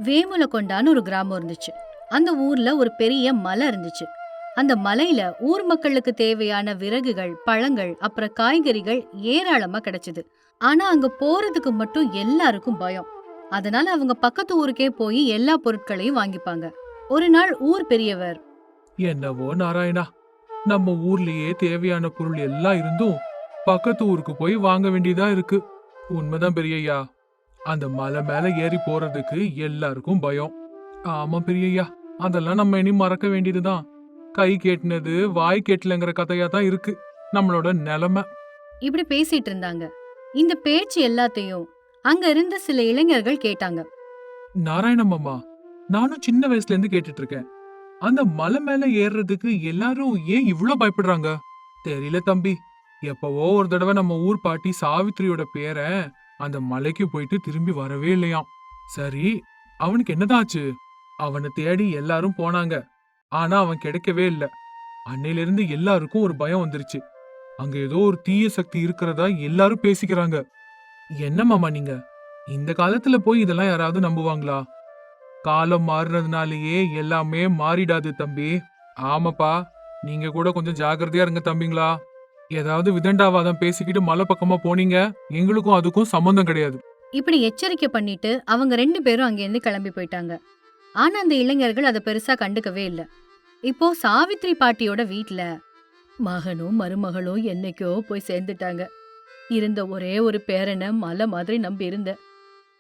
வேமுலகொண்டான்னு ஒரு கிராமம் இருந்துச்சு. அந்த ஊர்ல ஒரு பெரிய மலை இருந்துச்சு. அந்த மலையில ஊர் மக்களுக்கு தேவையான விறகுகள், பழங்கள், அப்புறம் காய்கறிகள் ஏராளமா கிடைச்சது. ஆனா அங்க போறதுக்கு மட்டும் எல்லாருக்கும் பயம். அதனால அவங்க பக்கத்து ஊருக்கே போய் எல்லா பொருட்களையும் வாங்கிப்பாங்க. ஒரு நாள் ஊர் பெரியவர், என்னவோ நாராயணா, நம்ம ஊர்லயே தேவையான பொருள் எல்லாம் இருந்தும் பக்கத்து ஊருக்கு போய் வாங்க வேண்டியதா இருக்கு. உண்மைதான் பெரியய்யா. அந்த மலை மேல ஏறி போறதுக்கு எல்லாருக்கும் பயம். ஆமா பெரியய்யா, அதெல்லாம் நம்ம இனி மறக்க வேண்டியதுதான். கை கேட்டினது வாய் கேட்டலங்கிற கதையா தான் இருக்கு நம்மளோட நிலைமை. இப்படி பேசிட்டு இருந்தாங்க. இந்த பேச்சு எல்லாத்தையும் அங்க இருந்த சில இளைஞர்கள் கேட்டாங்க. நாராயண மாமா, நானும் சின்ன வயசுல இருந்து கேட்டுட்டு இருக்கேன். அந்த மலை மேல ஏறுறதுக்கு எல்லாரும் ஏன் இவ்ளோ பயப்படுறாங்க? தெரியல தம்பி. எப்பவோ ஒரு தடவை நம்ம ஊர் பாட்டி சாவித்திரியோட பேரன் அந்த மலைக்கு போயிட்டு திரும்பி வரவே இல்லையாம். சரி, அவனுக்கு என்னதாச்சு? அவனை தேடி எல்லாரும் போனாங்க. ஆனா அவன் கிடைக்கவே இல்ல. அன்னையில இருந்து எல்லாருக்கும் ஒரு பயம் வந்துருச்சு. அங்க ஏதோ ஒரு தீய சக்தி இருக்கிறதா எல்லாரும் பேசிக்கிறாங்க. என்ன மாமா நீங்க? இந்த காலத்துல போய் இதெல்லாம் யாராவது நம்புவாங்களா? காலம் மாறுனதுனாலயே எல்லாமே மாறிடாது தம்பி. ஆமாப்பா, நீங்க கூட கொஞ்சம் ஜாக்கிரதையா இருங்க தம்பிங்களா. ஏதாவது விதண்டாவாதம் பேசிக்கிட்டு மலை பக்கமா போனீங்க, எங்களுக்கும் அதுக்கும் சம்பந்தம் கிடையாது. இப்படி எச்சரிக்கை பண்ணிட்டு அவங்க 2 பேரும் அங்கிருந்து கிளம்பி போயிட்டாங்க. ஆனா அந்த இளைஞர்கள் அதை பெருசா கண்டுக்கவே இல்ல. இப்போ சாவித்திரி பாட்டியோட வீட்ல மகனும் மருமகளும் என்னைக்கோ போய் சேர்ந்துட்டாங்க. இருந்த ஒரே ஒரு பேரனை மலை மாதிரி நம்பி இருந்த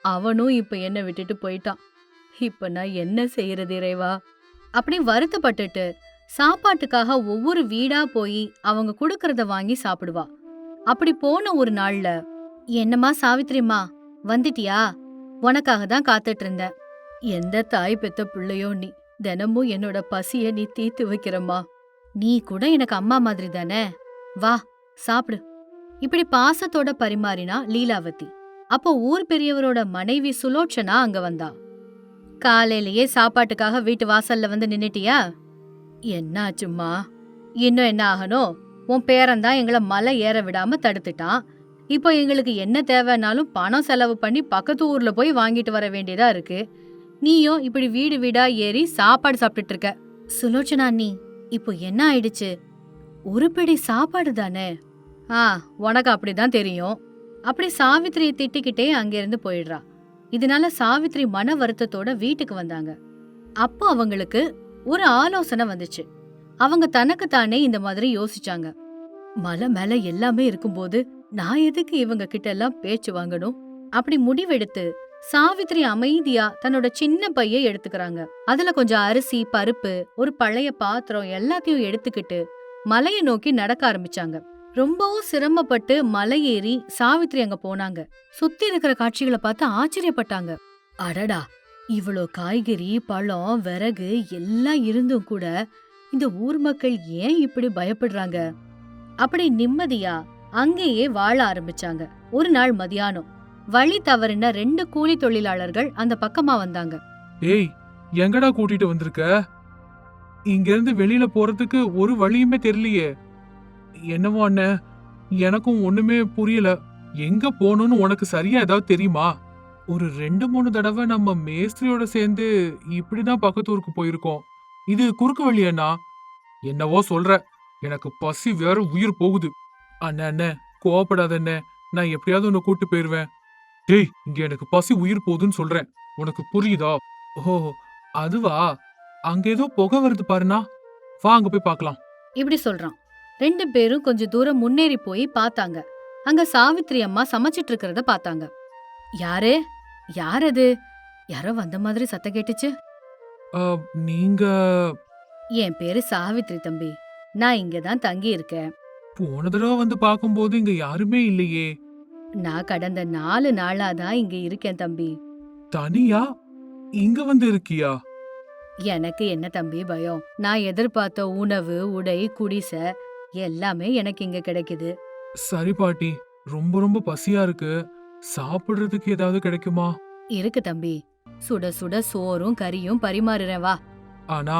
அவனும் இப்ப என்ன விட்டுட்டு போயிட்டான். இப்ப நான் என்ன செய்யறது இறைவா? அப்படி வருத்தப்பட்டுட்டு சாப்பாட்டுக்காக ஒவ்வொரு வீடா போய் அவங்க குடுக்கறத வாங்கி சாப்பிடுவா. அப்படி போன ஒரு நாள்ல, என்னம்மா சாவித்திரிம்மா, வந்துட்டியா? உனக்காக தான் காத்துட்டு இருந்தேன். எந்த தாய் பெத்த பிள்ளையோ நீ, தினமும் என்னோட பசிய நீ தீர்த்து வைக்கிறம்மா. நீ கூட எனக்கு அம்மா மாதிரி தானே, வா சாப்பிடு. இப்படி பாசத்தோட பரிமாறினா லீலாவதி. அப்போ ஊர் பெரியவரோட மனைவி சுலோச்சனா அங்க வந்தா. காலையிலேயே சாப்பாட்டுக்காக வீட்டு வாசல்ல வந்து நின்னுட்டியா? என்னாச்சும்மா? இன்னும் என்ன ஆகணும்? உன் பேரன் தான் எங்களை மலை ஏற விடாம தடுத்துட்டான். இப்போ எங்களுக்கு என்ன தேவைனாலும் பணம் செலவு பண்ணி பக்கத்து ஊர்ல போய் வாங்கிட்டு வர வேண்டியதா இருக்கு. நீயும் இப்படி வீடு வீடா ஏறி சாப்பாடு சாப்பிட்டுட்டு இருக்க. சுலோச்சனா அண்ணி, இப்போ என்ன ஆயிடுச்சு? ஒரு பிடி சாப்பாடு தானே. ஆ, உனக்கு அப்படிதான் தெரியும். அப்படி சாவித்திரியை திட்டிக்கிட்டே அங்கிருந்து போயிடுறா. இதனால சாவித்திரி மன வருத்தத்தோட வீட்டுக்கு வந்தாங்க. அப்போ அவங்களுக்கு ஒரு ஆலோசனை வந்துச்சு. அவங்க தனக்கு தானே இந்த மாதிரி யோசிச்சாங்க. மலை மேல எல்லாமே இருக்கும்போது நான் எதுக்கு இவங்க கிட்ட எல்லாம் பேச்சு வாங்கணும்? அப்படி முடிவெடுத்து சாவித்திரி அமைதியா தன்னோட சின்ன பைய எடுத்துக்கிறாங்க. அதுல கொஞ்சம் அரிசி, பருப்பு, ஒரு பழைய பாத்திரம் எல்லாத்தையும் எடுத்துக்கிட்டு மலைய நோக்கி நடக்க ஆரம்பிச்சாங்க. ரொம்பவும் சிரமப்பட்டு மலை ஏறி சாவித்திரி அங்க போனாங்க. சுத்தி இருக்கிற காட்சிகளை பார்த்து ஆச்சரியப்பட்டாங்க. அடடா, இவ்வளோ காய்கறி, பழம், விறகு எல்லாம் இருந்தும் கூட இந்த ஊர் மக்கள் ஏன் இப்படி பயப்படுறாங்க? அப்படி நிம்மதியா அங்கேயே வாழ ஆரம்பிச்சாங்க. ஒரு நாள் மதியானம் வழி தவறின 2 கூலி தொழிலாளர்கள் அந்த பக்கமா வந்தாங்க. ஏய், எங்கடா கூட்டிட்டு வந்திருக்க? இங்க இருந்து வெளியில போறதுக்கு ஒரு வழியுமே தெரியலையே. என்னவோ அண்ணே, எனக்கும் ஒண்ணுமே புரியல. எங்க போகணும்னு உனக்கு சரியா ஏதாவது தெரியுமா? ஒரு 2-3 தடவை நம்ம மேஸ்திரியோட சேர்ந்து இப்படிதான் பக்கத்து ஊருக்கு போயிருக்கோம். இது குறுக்கு வழி அண்ணா. என்னவோ சொல்ற, எனக்கு பசி வேற உயிர் போகுது. அண்ணே அண்ணே, கோவப்படாத அண்ணே, நான் எப்படியாவது உன்னை கூட்டு போயிருவேன். டேய், இங்க எனக்கு பசி உயிர் போகுதுன்னு சொல்றேன், உனக்கு புரியுதா? ஓ, அதுவா? அங்க ஏதோ புகை வருது பாருண்ணா, வா அங்க போய் பார்க்கலாம். இப்படி சொல்றான். 2 பேரும் கொஞ்சம் தூரம் முன்னேறி போய் பார்த்தாங்க. அங்க சாவித்திரி அம்மா சமைச்சிட்டு இருக்கிறத பார்த்தாங்க. யாரு? யார் அது? யாரோ வந்த மாதிரி சத்தம் கேட்டுச்சு. அ, நீங்க என் பேரு சாவித்திரி தம்பி. நான் இங்க தான் தங்கி இருக்கேன். போன தடவை வந்து பார்க்கும்போது இங்க யாருமே இல்லையே. நான் கடந்த 4 நாளா தான் இங்க இருக்கேன் தம்பி. தனியா இங்க வந்து இருக்கியா? எனக்கு என்ன தம்பி பயம்? நான் எதிர்பார்த்த உணவு, உடை, குடிசை எல்லாமே எனக்கு இங்க கிடைக்குது. சரி பாட்டி, ரொம்ப ரொம்ப பசியா இருக்கு. சாப்பிடுறதுக்கு ஏதாவது கிடைக்குமா? இருக்கு தம்பி. சுட சுட சோறும் கறியும் பரிமாறுறேன் வா. ஆனா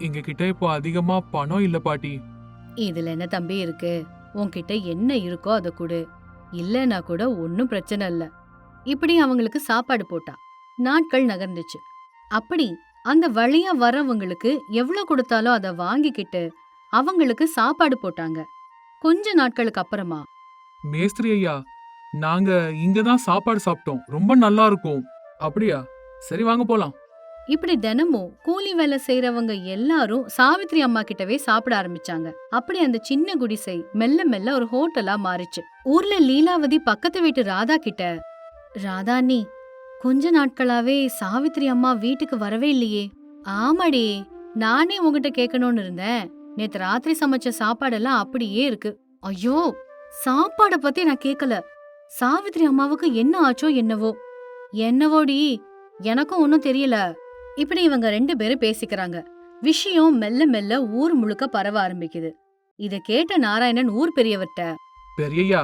எங்க கிட்ட இப்போ அதிகமா பணம் இல்ல பாட்டி. இதுல என்ன தம்பி இருக்கு? உன்கிட்ட என்ன இருக்கோ அத குடு. இல்லனா கூட ஒன்னும் பிரச்சனை இல்ல. இப்படி அவங்களுக்கு சாப்பாடு போட்டா. நாட்கள் நகர்ந்துச்சு. அப்படி அந்த வழியா வரவங்களுக்கு எவ்வளவு கொடுத்தாலும் அதை வாங்கிக்கிட்டு அவங்களுக்கு சாப்பாடு போட்டாங்க. கொஞ்ச நாட்களுக்கு அப்புறமா மேஸ்திரி ஐயா, நாங்க இங்கதான் சாப்பாடு சாப்பிட்டோம், ரொம்ப நல்லா இருக்கும். அப்படியா? சரி, வாங்க போலாம். இப்படி தினமும் கூலி வேலை செய்யறவங்க எல்லாரும் சாவித்ரி அம்மா கிட்டவே சாப்பிட ஆரம்பிச்சாங்க. அப்படி அந்த சின்ன குடிசை மெல்ல மெல்ல ஒரு ஹோட்டலா மாறிச்சு. ஊர்ல லீலாவதி பக்கத்து வீட்டு ராதா கிட்ட, ராதா நீ கொஞ்ச நாட்களாவே சாவித்ரி அம்மா வீட்டுக்கு வரவே இல்லையே. ஆமாடி, நானே உங்ககிட்ட கேட்கணும்னு இருந்தேன். நேத்து ராத்திரி சமைச்ச சாப்பாடெல்லாம் அப்படியே இருக்கு. ஐயோ, சாப்பாட பத்தி நான் கேக்கல. சாவித்ரி அம்மாவுக்கு என்ன ஆச்சோ என்னவோ. என்னவோடி, எனக்கும் ஒன்னும் தெரியல. இப்படி இவங்க 2 பேரும் பேசிக்கிறாங்க. விஷயம் மெல்ல மெல்ல ஊர் முழுக்க பரவ ஆரம்பிக்குது. இத கேட்ட நாராயணன் ஊர் பெரியவர்ட்ட, பெரியய்யா,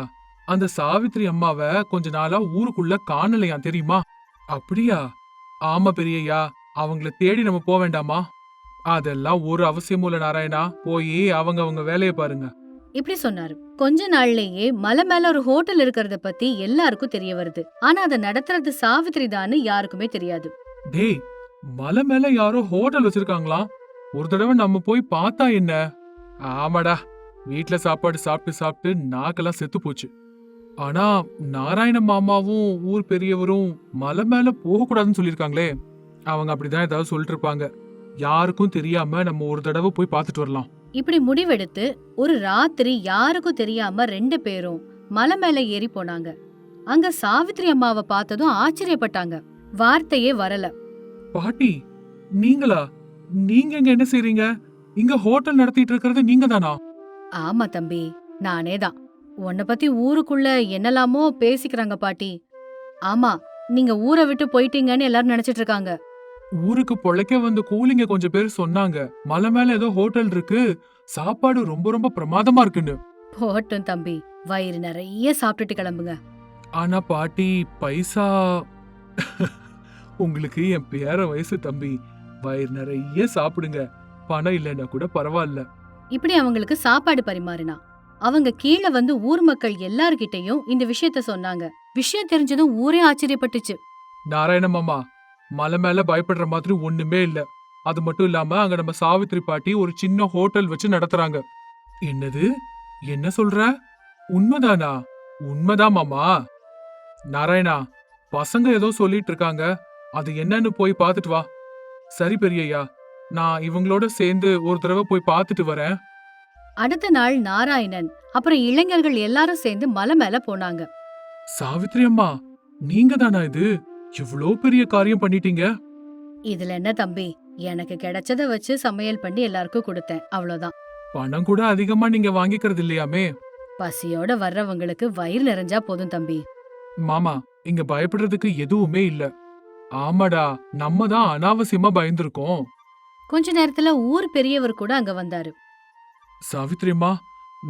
அந்த சாவித்ரி அம்மாவ கொஞ்ச நாளா ஊருக்குள்ள காணலையா, தெரியுமா? அப்படியா? ஆமா பெரியய்யா, அவங்கள தேடி நம்ம போக வேண்டாமா? அதெல்லாம் ஒரு அவசியமும் இல்ல நாராயணா, போய் அவங்க வேலைய பாருங்க. இப்படி சொன்னாரு. கொஞ்ச நாள்லயே மலை மேல ஒரு ஹோட்டல் இருக்கிறத பத்தி எல்லாருக்கும் தெரிய வருது. ஆனா அதை நடத்துறது சாவித்ரி தான்னு யாருக்குமே தெரியாது. டேய், மலை மேல யாரோ ஹோட்டல் வச்சிருக்காங்களா? ஒரு தடவை நம்ம போய் பார்த்தா என்ன? ஆமாடா, வீட்ல சாப்பாடு சாப்பிட்டு சாப்பிட்டு நாக்கெல்லாம் செத்து போச்சு. ஆனா நாராயண மாமாவும் ஊர் பெரியவரும் மலை மேல போக கூடாதுன்னு சொல்லிருக்காங்களே. அவங்க அப்படிதான் ஏதாவது சொல்லிட்டு இருப்பாங்க. யாருக்கும் தெரியாம நம்ம ஒரு தடவை போய் பார்த்துட்டு வரலாம். இப்படி முடிவெடுத்து ஒரு ராத்திரி யாருக்கும் தெரியாம 2 பேரும் மலை மேல ஏறி போனாங்க. அங்க சாவித்ரி அம்மாவை பார்த்ததும் ஆச்சரியப்பட்டாங்க. வார்த்தையே வரல. பாட்டி, நீங்களா? நீங்க இங்க என்ன செய்றீங்க? இங்க ஹோட்டல் நடத்திட்டு இருக்கிறது நீங்க தானா? ஆமா தம்பி, நானே தான். உன்னை பத்தி ஊருக்குள்ள என்னலாமோ பேசிக்கிறாங்க பாட்டி. ஆமா, நீங்க ஊரை விட்டு போயிட்டீங்கன்னு எல்லாரும் நினைச்சிட்டு இருக்காங்க. ஊருக்கு பொழைக்க வந்த கூலிங்க கொஞ்சம் பேர் சொன்னாங்க, மலை மேல ஏதோ ஹோட்டல் இருக்கு, சாப்பாடு ரொம்ப ரொம்ப பிரமாதமா இருக்குன்னு. போட்டும் தம்பி, வயிறு நிறைய சாப்பிட்டுட்டு கிளம்புங்க. ஆனா பாட்டி, பைசா உங்களுக்கு என் பேர வயசு தம்பி, வயிறு நிறைய சாப்பிடுங்க, பணம் இல்லைன்னா கூட பரவாயில்ல. இப்படி அவங்களுக்கு சாப்பாடு பரிமாறினா. அவங்க கீழே வந்து ஊர் மக்கள் எல்லார்கிட்டயும் இந்த விஷயத்த சொன்னாங்க. விஷயம் தெரிஞ்சதும் ஊரே ஆச்சரியப்பட்டுச்சு. நாராயண மாமா, மலை மேல பயப்படுற மாதிரி ஒண்ணுமே இல்ல. அது மட்டும் இல்லாம அங்க நம்ம சாவித்ரி பாட்டி ஒரு சின்ன ஹோட்டல் வச்சு நடத்துறாங்க. என்னது? என்ன சொல்ற? உண்மைதானா? உண்மைதான் மாமா. நாராயணா, பசங்க ஏதோ சொல்லிட்டு இருக்காங்க, அது என்னன்னு போய் பார்த்துட்டு வா. சரி பெரியய்யா, நான் இவங்களோட சேர்ந்து ஒரு தடவை போய் பார்த்துட்டு வரேன். அடுத்த நாள் நாராயணன் அப்புறம் இளைஞர்கள் எல்லாரும் சேர்ந்து மலை மேல போனாங்க. சாவித்ரி அம்மா, நீங்க தானா இது? இவ்ளோ பெரிய காரியம் பண்ணிட்டீங்க. இதுல என்ன தம்பி, எனக்கு கிடைச்சத வச்சு சமையல் பண்ணி எல்லாருக்கும் கொடுத்தேன், அவ்வளவுதான். பணம் கூட அதிகமா நீங்க வாங்கிக்கிறது இல்லையாமே. பசியோட வர்றவங்களுக்கு வயிறு நிறைஞ்சா போதும் தம்பி. மாமா, இங்க பயப்படுறதுக்கு எதுவுமே இல்ல. ஆமாடா, நம்ம தான் அனாவசியமா பயந்துருக்கோம். கொஞ்ச நேரத்துல ஊர் பெரியவர் கூட அங்க வந்தாரு. சாவித்ரி அம்மா,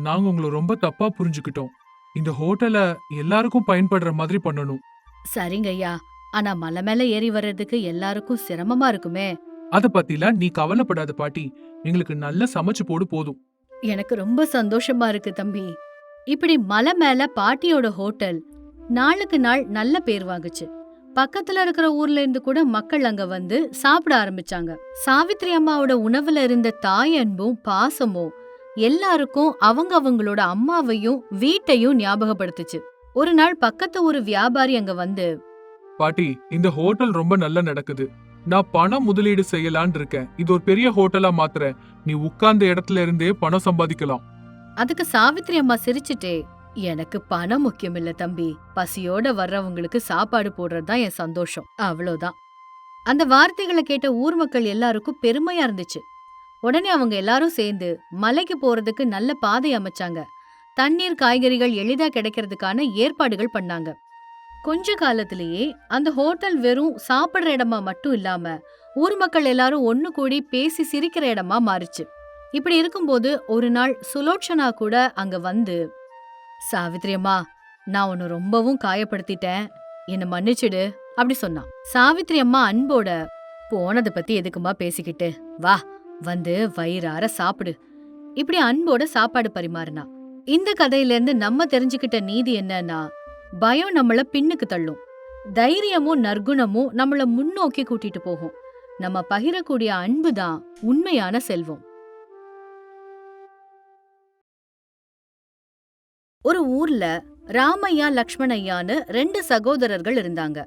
நாங்க உங்களை ரொம்ப தப்பா புரிஞ்சுக்கிட்டோம். இந்த ஹோட்டலை எல்லாருக்கும் பயன்படுற மாதிரி பண்ணணும். சரிங்க ஐயா, ஆனா மலை மேல ஏறி வர்றதுக்கு எல்லாருக்கும் சிரமமா இருக்குமே. அத பத்திலாம் நீ கவலைப்படாத பாட்டி, எங்களுக்கு நல்ல சமைச்சு போடு போதும். எனக்கு ரொம்ப சந்தோஷமா இருக்கு தம்பி. இப்படி மலை மேல பாட்டியோட ஹோட்டல் நாளுக்கு நாள் நல்ல பேர் வாங்குச்சு. பக்கத்துல இருக்கிற ஊர்ல இருந்து கூட மக்கள் அங்க வந்து சாப்பிட ஆரம்பிச்சாங்க. சாவித்ரி அம்மாவோட உணவுல இருந்த தாய் அன்பும் பாசமும் எல்லாருக்கும் அவங்களோட அம்மாவையும் வீட்டையும் ஞாபகப்படுத்துச்சு. ஒரு நாள் பக்கத்து ஒரு வியாபாரி அங்க வந்து, பாட்டி, இந்த ஹோட்டல் ரொம்ப நல்லா நடக்குது. நான் பணம் முதலீடு செய்யலான் இருக்கேன். இது ஒரு பெரிய ஹோட்டலா மாத்துறேன். நீ உட்கார்ந்த இடத்துல இருந்தே பணம் சம்பாதிக்கலாம். அதுக்கு சாவித்ரி அம்மா சிரிச்சுட்டே, எனக்கு பணம் முக்கியம் இல்ல தம்பி, பசியோட வர்றவங்களுக்கு சாப்பாடு போடுறதுதான் என் சந்தோஷம், அவ்வளவுதான். அந்த வார்த்தைகளை கேட்ட ஊர் மக்கள் எல்லாருக்கும் பெருமையா இருந்துச்சு. உடனே அவங்க எல்லாரும் சேர்ந்து மலைக்கு போறதுக்கு நல்ல பாதை அமைச்சாங்க. தண்ணீர் காய்கறிகள் எளிதா கிடைக்கிறதுக்கான ஏற்பாடுகள் பண்ணாங்க. கொஞ்ச காலத்திலேயே அந்த ஹோட்டல் வெறும் சாப்பிடுற இடமா மட்டும் இல்லாம ஊர் மக்கள் எல்லாரும் ஒண்ணு கூடி பேசி சிரிக்கிற இடமா மாறிச்சு. இப்படி இருக்கும்போது ஒரு நாள் சுலோச்சனா கூட அங்க வந்து, சாவித்ரி அம்மா, நான் உன்னை ரொம்பவும் காயப்படுத்திட்டேன், என்ன மன்னிச்சிடு அப்படி சொன்னான். சாவித்ரி அம்மா அன்போட, போனதை பத்தி எதுக்குமா பேசிக்கிட்டு, வா வந்து வயிறார சாப்பிடு, இப்படி அன்போட சாப்பாடு பரிமாறினா. இந்த கதையில இருந்து நம்ம தெரிஞ்சுக்கிட்ட நீதி என்னன்னா, பயம் நம்மள பின்னுக்கு தள்ளும், தைரியமும் நற்குணமும் நம்மள முன்னோக்கி கூட்டிட்டு போகும். நம்ம பகிரக்கூடிய அன்பு தான் உண்மையான செல்வம். ஒரு ஊர்ல ராமையா லக்ஷ்மணையான்னு 2 சகோதரர்கள் இருந்தாங்க.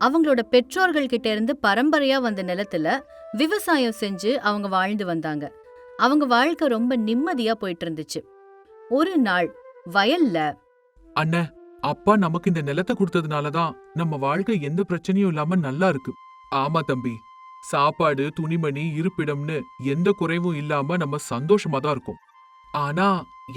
அவங்களோட பெற்றோர்கள் கிட்ட இருந்து பரம்பரையா வந்த நிலத்துல விவசாயம் செஞ்சு அவங்க வாழ்ந்து வந்தாங்க. அவங்க வாழ்க்கை ரொம்ப நிம்மதியா போயிட்டு இருந்துச்சு. ஒரு நாள் வயல்ல, அண்ணே, அப்பா நமக்கு இந்த நிலத்தை கொடுத்ததுனாலதான் நம்ம வாழ்க்கை எந்த பிரச்சனையும் இல்லாம நல்லா இருக்கு. ஆமா தம்பி, சாப்பாடு, துணிமணி, இருப்பிடம்னு எந்த குறைவும் இல்லாம நம்ம சந்தோஷமா தான் இருக்கோம். ஆனா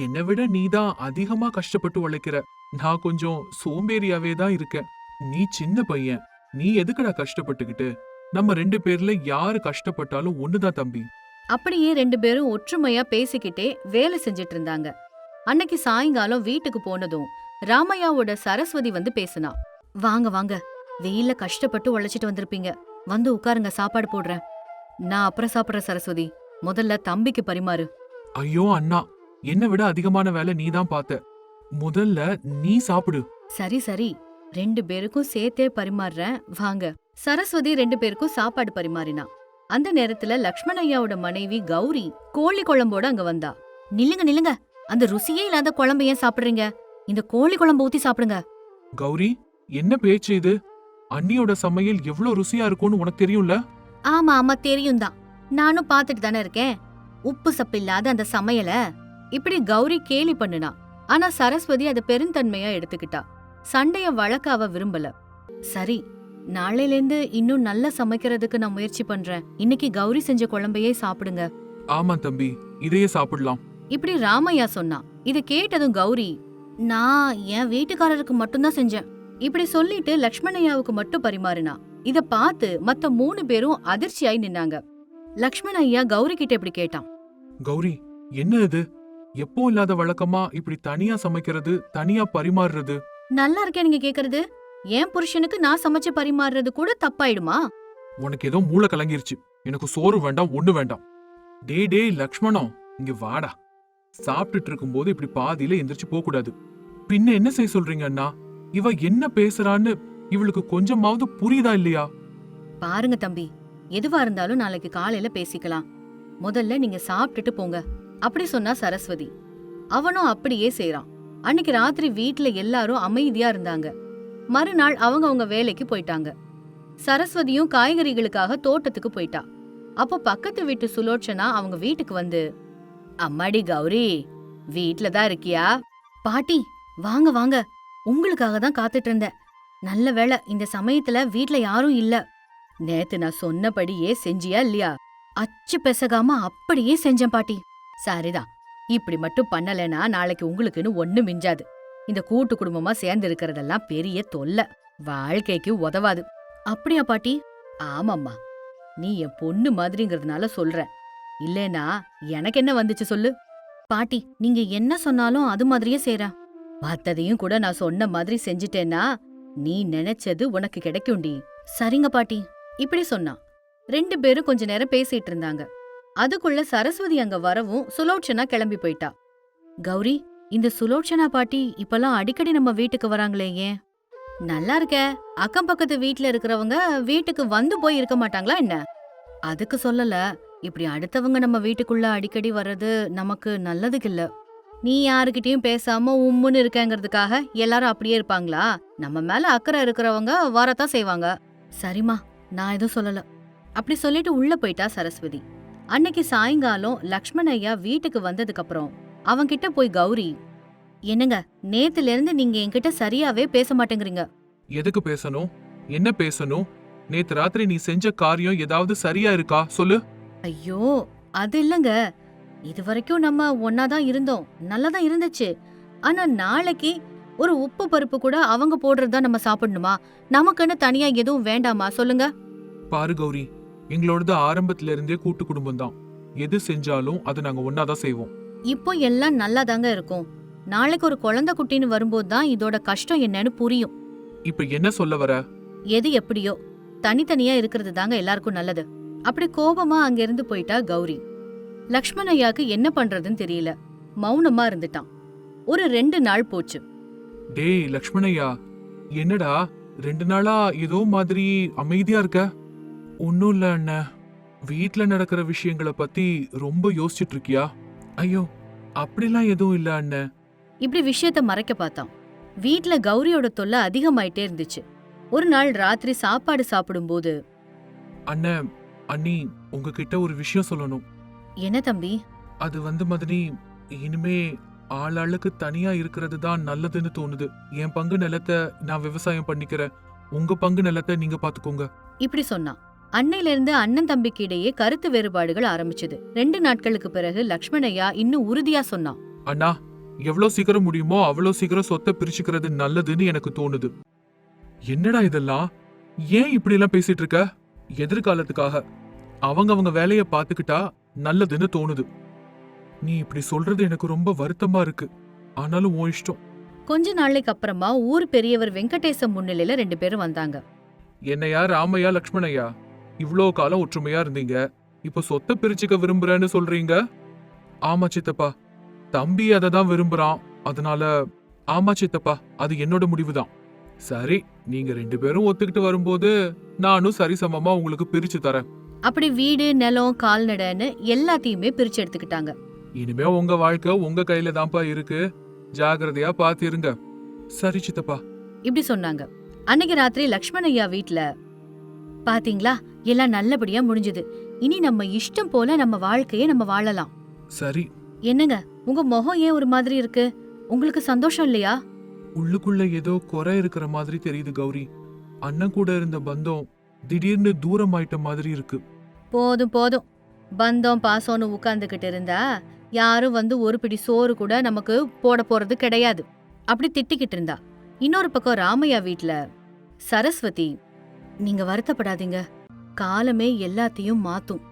என்னை விட நீதான் அதிகமா கஷ்டப்பட்டு உழைக்கிற. நான் கொஞ்சம் சோம்பேறியாவே தான் இருக்கேன். நீ சின்ன பையன், நீ எதுக்குடா கஷ்டப்பட்டுக்கிட்டு? நம்ம 2 பேர்ல யாரு கஷ்டப்பட்டாலும் ஒண்ணுதான் தம்பி. அப்படியே 2 பேரும் ஒற்றுமையா பேசிக்கிட்டே வேலை செஞ்சிட்டு இருந்தாங்க. அன்னைக்கு சாயங்காலம் வீட்டுக்கு போனதும் ராமையாவோட சரஸ்வதி வந்து பேசினா. வாங்க வாங்க, வெயில்ல கஷ்டப்பட்டு உழைச்சிட்டு வந்திருப்பீங்க, வந்து உட்காருங்க, சாப்பாடு போடுறேன். நான் அப்புறம் சாப்பிடுறேன் சரஸ்வதி, முதல்ல தம்பிக்கு பரிமாறு. ஐயோ அண்ணா, என்னை விட அதிகமான வேலை நீ தான் பார்த்த. முதல்ல நீ சாப்பிடு. சரி சரி, 2 பேருக்கும் சேர்த்தே பரிமாறுறேன் வாங்க. சரஸ்வதி 2 பேருக்கும் சாப்பாடு பரிமாறினா. அந்த நேரத்துல லக்ஷ்மணையாவோட மனைவி கௌரி கோழி குழம்போட அங்க வந்தா. நில்லுங்க நில்லுங்க, அந்த ருசியே இல்லாத குழம்பு ஏன் சாப்பிடுறீங்க? இந்த கோழி குழம்பு ஊத்தி சாப்பிடுங்க. கௌரி, என்ன பேச்சு இது? அண்ணியோட சமையல் எவ்வளவு ருசியா இருக்கும்னு உனக்கு தெரியும்ல? ஆமா ஆமா தெரியும் தான், நானும் பாத்துட்டு தானே இருக்கேன் உப்பு சப்பு இல்லாத அந்த சமையல. இப்படி கௌரி கேலி பண்ணுனா. ஆனா சரஸ்வதி அதை பெருந்தன்மையா எடுத்துக்கிட்டா. சண்டைய வழக்க அவ விரும்பல. சரி, நாளையில இருந்து இன்னும் நல்லா சமைக்கிறதுக்கு நான் முயற்சி பண்றேன். இன்னைக்கு கௌரி செஞ்ச குழம்பையே சாப்பிடுங்க. ஆமா தம்பி, இதையே சாப்பிடலாம். இப்படி ராமையா சொன்னா. இத கேட்டதும் கௌரி, நான் என் வீட்டுக்காரருக்கு மட்டும்தான் செஞ்சேன், இப்படி சொல்லிட்டு லக்ஷ்மணையாவுக்கு மட்டும் பரிமாறினா. இத பார்த்து மத்த 3 பேரும் அதிர்ச்சியாய் நின்னாங்க. லக்ஷ்மணையா கௌரி கிட்ட இப்படி கேட்டான். கௌரி, என்ன இது? எப்போ இல்லாத வழக்கமா இப்படி தனியா சமைக்கிறது, தனியா பரிமாறுறது? நல்லா இருக்கேன் நீங்க கேக்குறது? என் புருஷனுக்கு நான் சமைச்சு பரிமாறுறது கூட தப்பாயிடுமா? உனக்கு ஏதோ மூளை கலங்கிருச்சு. எனக்கு சோறு வேண்டாம், ஒண்ணு வேண்டாம். டேய் லக்ஷ்மணம், இங்க வாடா. சாப்பிட்டுட்டு இருக்கும்போது இப்படி பாதியில எந்திரிச்சு போக கூடாது. பின்ன என்ன செய்ய சொல்றீங்க அண்ணா? இவ என்ன பேசுறான்னு இவளுக்கு கொஞ்சமாவது புரியுதா இல்லையா? பாருங்க தம்பி, எதுவா இருந்தாலும் நாளைக்கு காலையில பேசிக்கலாம். முதல்ல நீங்க சாப்பிட்டுட்டு போங்க, அப்படி சொன்னா சரஸ்வதி. அவனும் அப்படியே செய்றான். அன்னைக்கு ராத்திரி வீட்ல எல்லாரும் அமைதியா இருந்தாங்க. மறுநாள் அவங்க வேலைக்கு போயிட்டாங்க. சரஸ்வதியும் காய்கறிகளுக்காக தோட்டத்துக்கு போயிட்டா. அப்போ பக்கத்து வீட்டு சுலோச்சனா அவங்க வீட்டுக்கு வந்து, அம்மாடி கௌரி, வீட்ல தான் இருக்கியா? பாட்டி வாங்க வாங்க, உங்களுக்காக தான் காத்துட்டு இருந்தேன். நல்ல வேளை இந்த சமயத்துல வீட்ல யாரும் இல்ல. நேத்து நான் சொன்னபடியே செஞ்சியா இல்லையா? அச்சு பெசகாம அப்படியே செஞ்சேன் பாட்டி. சரிதான், இப்படி மட்டும் பண்ணலனா நாளைக்கு உங்களுக்குன்னு ஒண்ணு மிஞ்சாது. இந்த கூட்டு குடும்பமா சேர்ந்து இருக்கிறதெல்லாம் பெரிய தொல்லை, வாழ்க்கைக்கு உதவாது. அப்படியா பாட்டி? ஆமாம்மா, நீ என் பொண்ணு மாதிரிங்கிறதுனால சொல்றேன். இல்லேனா எனக்கு என்ன வந்துச்சு சொல்லு? பாட்டி நீங்க என்ன சொன்னாலும் அது மாதிரியே செய்றேன். மத்ததையும் கூட நான் சொன்ன மாதிரி செஞ்சிட்டேன்னா நீ நினைச்சது உனக்கு கிடைக்கும்டி. சரிங்க பாட்டி, இப்படி சொன்னா. 2 பேரும் கொஞ்ச நேரம் பேசிட்டு இருந்தாங்க. அதுக்குள்ள சரஸ்வதி அங்க வரவும் சுலோச்சனா கிளம்பி போயிட்டா. கௌரி, இந்த சுலோச்சனா பாட்டி இப்பெல்லாம் அடிக்கடி நம்ம வீட்டுக்கு வராங்களே, ஏன்? நல்லா இருக்க, அக்கம் பக்கத்து வீட்ல இருக்கிறவங்க வீட்டுக்கு வந்து போய் இருக்க மாட்டாங்களா என்ன? அதுக்கு சொல்லல, இப்படி அடுத்தவங்க நம்ம வீட்டுக்குள்ள அடிக்கடி வர்றது நமக்கு நல்லதுக்கு இல்ல. நீ யாருக்கிட்டயும் பேசாம உம்முன்னு இருக்கங்கிறதுக்காக எல்லாரும் அப்படியே இருப்பாங்களா? நம்ம மேல அக்கறை இருக்கிறவங்க வரத்தான் செய்வாங்க. சரிம்மா, நான் எதுவும் சொல்லல. அப்படி சொல்லிட்டு உள்ள போயிட்டா சரஸ்வதி. அன்னைக்கு சாயங்காலம் லக்ஷ்மணையா வீட்டுக்கு வந்ததுக்கு அப்புறம் அவன்கிட்ட போய் கௌரி, என்னங்க நேத்துல இருந்து நீங்க என்கிட்ட சரியாவே பேச மாட்டேங்கிறீங்க. எதுக்கு பேசணும்? என்ன பேசணும்? நேத்து ராத்திரி நீ செஞ்ச காரியம் ஏதாவது சரியா இருக்கா சொல்லு. ஐயோ, அது இல்லங்க, இது வரைக்கும் நம்ம ஒன்னாதான் இருந்தோம், நல்லாதான் இருந்துச்சு. ஆனா நாளைக்கு ஒரு உப்பு பருப்பு கூட அவங்க போடுறதுதான் நம்ம சாப்பிடணுமா? நமக்குன்னு தனியா எதுவும் வேண்டாமா சொல்லுங்க? பாரு கௌரி, எங்களோடது ஆரம்பத்துல இருந்தே கூட்டு குடும்பம் தான். எது செஞ்சாலும் அதை நாங்க ஒன்னாதான் செய்வோம். இப்போ எல்லாம் நல்லாதாங்க இருக்கும். நாளைக்கு ஒரு குழந்தை குட்டின்னு வரும்போது தான் இதோட கஷ்டம் என்னன்னு புரியும். இப்ப என்ன சொல்ல வர? எது எப்படியோ தனித்தனியா இருக்கிறது தாங்க எல்லாருக்கும் நல்லது. அப்படி கோபமா அங்கிருந்து போயிட்டா கௌரி. லக்ஷ்மணையாக்கு என்ன பண்றதுன்னு தெரியல, மௌனமா இருந்துட்டான். ஒரு 2 நாள் போச்சு. டேய் லக்ஷ்மணையா, என்னடா 2 நாளா ஏதோ மாதிரி அமைதியா இருக்க? ஒன்னும் இல்ல அண்ணா. வீட்ல நடக்கிற விஷயங்களை பத்தி ரொம்ப யோசிச்சுட்டு இருக்கியா? ஐயோ, அப்படிலாம் எதுவும் இல்ல அண்ணன். இப்படி விஷயத்த மறைக்க பார்த்தான். வீட்ல கௌரியோட தொல்லை அதிகமாயிட்டே இருந்துச்சு. ஒரு நாள் ராத்திரி சாப்பாடு சாப்பிடும்போது, அண்ணன், அண்ணி, உங்ககிட்ட ஒரு விஷயம் சொல்லணும். என்ன தம்பி? அது மதனி, இனிமே ஆளாளுக்கு தனியா இருக்கிறது தான் நல்லதுன்னு தோணுது. என் பங்கு நிலத்தை நான் விவசாயம் பண்ணிக்கிறேன், உங்க பங்கு நிலத்தை நீங்க பாத்துக்கோங்க. இப்படி சொன்னான். அன்னையில இருந்து அண்ணன் தம்பிக்கு இடையே கருத்து வேறுபாடுகள் ஆரம்பிச்சது. 2 நாட்களுக்கு பிறகு லக்ஷ்மணையா இன்னும் உறுதியா சொன்னான். அண்ணா, எவ்வளவு சீக்கிரம் முடியுமோ அவ்வளவு சீக்கிரம் சொத்தை பிரிச்சுக்கிறது நல்லதுன்னு எனக்கு தோணுது. என்னடா இதெல்லாம்? ஏன் இப்படி எல்லாம் பேசிட்டு இருக்க? எதிர்காலத்துக்காக அவங்க வேலைய பாத்துக்கிட்டா நல்லதுன்னு தோணுது. நீ இப்படி சொல்றது எனக்கு ரொம்ப வருத்தமா இருக்கு. ஆனாலும் உன் இஷ்டம். கொஞ்ச நாளைக்கு அப்புறமா ஊர் பெரியவர் வெங்கடேசம் முன்னிலையில 2 பேரும் வந்தாங்க. என்னையா ராமையா லக்ஷ்மணையா, இவ்ளோ காலம் ஒற்றுமையா இருந்தீங்க, இப்ப சொத்தை பிரிச்சுக்க விரும்புறேன்னு சொல்றீங்க? ஆமா சித்தப்பா, தம்பி அதை தான் விரும்புறான். அதனால ஆமா சித்தப்பா, அது என்னோட முடிவுதான். சரி, நீங்க 2 பேரும் ஒத்துக்கிட்டு வரும்போது நானும் சரிசமமா உங்களுக்கு பிரிச்சு தரேன். அப்படி வீடு, நிலம், கால்நடைன்னு எல்லாத்தையுமே பிரிச்சு எடுத்துக்கிட்டாங்க. இனிமே உங்க வாழ்க்கை உங்க கையில தான்ப்பா இருக்கு, ஜாகிரதையா பாத்திருங்க. சரி சித்தப்பா. இப்படி சொன்னாங்க. அன்னைக்கு ராத்திரி லக்ஷ்மணையா வீட்ல, பாத்தீங்களா, எல்லாம் நல்லபடியா முடிஞ்சது. இனி நம்ம இஷ்டம் போல நம்ம வாழ்க்கைய நம்ம வாழலாம். சரி. என்னங்க, உங்க முகம் ஏன் ஒரு மாதிரி இருக்கு? உங்களுக்கு சந்தோஷம் இல்லையா? உள்ளுக்குள்ள ஏதோ குறை இருக்கிற மாதிரி தெரியுது கௌரி. அண்ணன் கூட இருந்த பந்தம் திடீர்னு தூரம் ஆயிட்ட மாதிரி இருக்கு. போதும் போதும், பந்தம் பாசம்னு உட்கார்ந்துகிட்டு இருந்தா யாரும் வந்து ஒரு பிடி சோறு கூட நமக்கு போட போறது கிடையாது. அப்படி திட்டிக்கிட்டு இருந்தா. இன்னொரு பக்கம் ராமையா வீட்ல சரஸ்வதி, நீங்க வருத்தப்படாதீங்க, காலமே எல்லாத்தையும் மாத்தும்.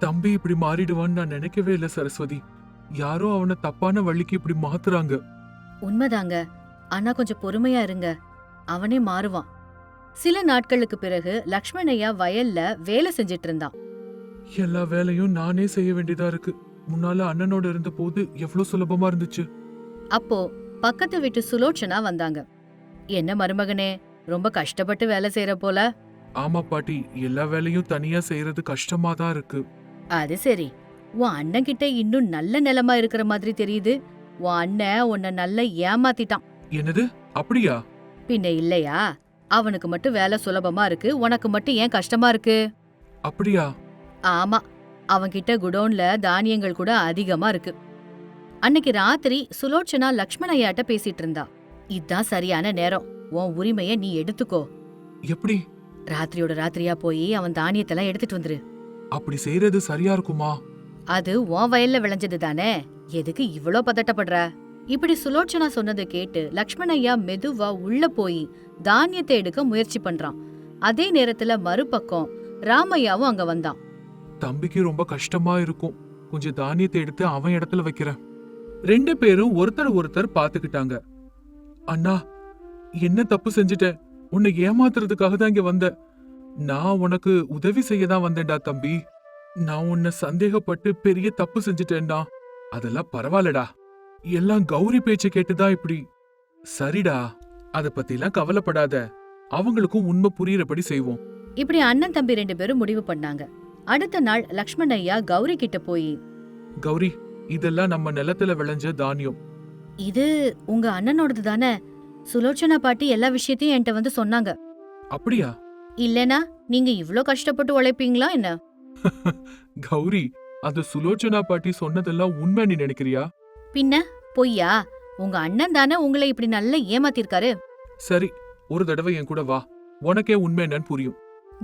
தம்பி இப்படி மாறிடுவான்னு நான் நினைக்கவே இல்ல சரஸ்வதி. யாரோ அவனை தப்பான வழிக்கு இப்படி மாத்துறாங்க. உண்மைதாங்க, ஆனா கொஞ்சம் பொறுமையா இருங்க, அவனே மாறுவான். சில நாட்களுக்கு பிறகு லக்ஷ்மணையா வயல்ல வேலை செஞ்சிட்டு இருந்தான். எல்லா வேலையும் நானே செய்ய வேண்டியதா இருக்கு. முன்னால அண்ணனோட இருந்த போது எவ்வளவு சுலபமா இருந்துச்சு. அப்போ பக்கத்து வீட்டு சுலோச்சனா வந்தாங்க. என்ன மருமகனே, ரொம்ப கஷ்டப்பட்டு வேலை செய்யற போல? ஆமா பாட்டி, எல்லா வேலையும் தனியா செய்யறது கஷ்டமா தான் இருக்கு. அது சரி, உன் அண்ணன் கிட்ட இன்னும் நல்ல நிலமா இருக்கிற மாதிரி தெரியுது. உன் அண்ணன் உன்னை நல்லா ஏமாத்திட்டான். என்னது? அப்படியா? பின்ன இல்லையா? அவனுக்கு மட்டும் வேலை சுலபமா இருக்கு, உனக்கு மட்டும் ஏன் கஷ்டமா இருக்கு? அப்படியா? ஆமா, அவன்கிட்ட குடோன்ல தானியங்கள் கூட அதிகமா இருக்கு. அன்னைக்கு ராத்திரி சுலோச்சனா லக்ஷ்மணையாட்ட பேசிட்டு இருந்தா. இதான் சரியான நேரம், உன் உரிமைய நீ எடுத்துக்கோ. எப்படி? ராத்திரியோட ராத்திரியா போய் அவன் தானியத்தெல்லாம் எடுத்துட்டு வந்துரு. அப்படி செய்யறது சரியா இருக்குமா? அது உன் வயல்ல விளைஞ்சது தானே, எதுக்கு இவ்ளோ பதட்டப்படுற? இப்படி சுலோச்சனா சொன்னதை கேட்டு லக்ஷ்மணையா மெதுவா உள்ள போய் தானியத்தை எடுக்க முயற்சி பண்றான். அதே நேரத்துல மறுபக்கம் ராமையாவும் அங்க வந்தான். தம்பிக்கு ரொம்ப கஷ்டமா இருக்கும், கொஞ்சம் தானியத்தை எடுத்து அவன் இடத்துல வைக்கிறேன். 2 பேரும் ஒருத்தர் பாத்துக்கிட்டாங்க. அண்ணா, என்ன தப்பு செஞ்சுட்டேன்? உன்னை ஏமாத்துறதுக்காக தான் இங்க வந்த. நான் உனக்கு உதவி செய்ய தான் வந்தேன்டா தம்பி. நான் உன்னை சந்தேகப்பட்டு பெரிய தப்பு செஞ்சுட்டேன்டா. அதெல்லாம் பரவாயில்லடா, எல்லாம் கௌரி பேச்ச கேட்டுதான் இப்படி. சரிடா, அத பத்திலாம் கவலைப்படாத, அவங்களுக்கும் உண்மை புரியறபடி செய்வோம். இப்படி அண்ணன் தம்பி 2 பேரும் முடிவு பண்ணாங்க. அடுத்த நாள் லக்ஷ்மணையா கௌரி கிட்ட போய், கௌரி, இதெல்லாம் நம்ம நிலத்துல விளைஞ்ச தானியம். இது உங்க அண்ணனோடது தானே? சுலோச்சனா பாட்டி எல்லா விஷயத்தையும் என்கிட்ட வந்து சொன்னாங்க. அப்படியா? இல்லனா நீங்க இவ்ளோ கஷ்டப்பட்டு உழைப்பீங்களா என்ன? கௌரி, அது சுலோச்சனா பாட்டி சொன்னதெல்லாம் உண்மை நீ நினைக்கிறியா? பின்ன பொய்யா? உங்க அண்ணன் தானே உங்களை இப்படி நல்லா ஏமாத்திருக்காரு. சரி, ஒரு தடவை என் கூட வா, உனக்கே உண்மை என்னன்னு புரியும்.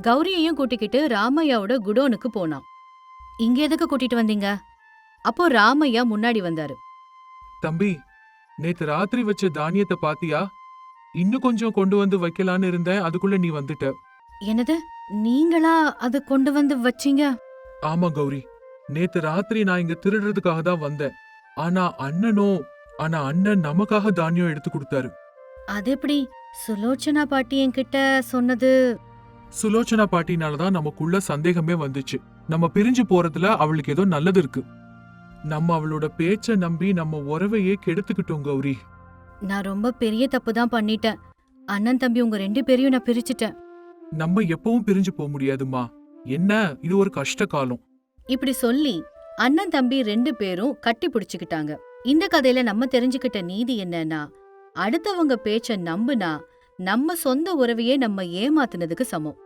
கௌரியையும் கூட்டிக்கிட்டு ராமையாவோட குடோனுக்கு போனான். இங்க எதுக்கு கூட்டிட்டு வந்தீங்க? அப்போ ராமையா முன்னாடி வந்தாரு. தம்பி, நேத்து ராத்திரி வச்ச தானியத்தை பாத்தியா? இன்னும் கொஞ்சம் கொண்டு வந்து வைக்கலான்னு இருந்தேன், அதுக்குள்ள நீ வந்துட்ட. என்னது, நீங்களா அது கொண்டு வந்து வச்சீங்க? ஆமா கௌரி, நேத்து ராத்திரி நான் இங்க திருடுறதுக்காக தான் வந்தேன். ஆனா அண்ணன் நமக்காக தானியம் எடுத்து கொடுத்தாரு. அது எப்படி? சுலோச்சனா பாட்டி என்கிட்ட சொன்னது. சுலோச்சனா பாட்டினாலதான் நமக்குள்ள சந்தேகமே வந்துச்சு. நம்ம பிரிஞ்சு போறதுல அவளுக்கு ஏதோ நல்லது இருக்கு. நம்ம அவளோட பேச்ச நம்பி நம்ம உறவையே கெடுத்துக்கிட்டோம் கௌரி. நான் ரொம்ப பெரிய தப்பு தான் பண்ணிட்டேன். அண்ணன் தம்பி உங்க 2 பேரையும் நான் பிரிச்சுட்டேன். நம்ம எப்பவும் பிரிஞ்சு போக முடியாதுமா. என்ன இது ஒரு கஷ்ட காலம். இப்படி சொல்லி அண்ணன் தம்பி 2 பேரும் கட்டி பிடிச்சுக்கிட்டாங்க. இந்த கதையில நம்ம தெரிஞ்சுக்கிட்ட நீதி என்னன்னா, அடுத்தவங்க பேச்ச நம்புனா நம்ம சொந்த உறவையே நம்ம ஏமாத்துனதுக்கு சமம்.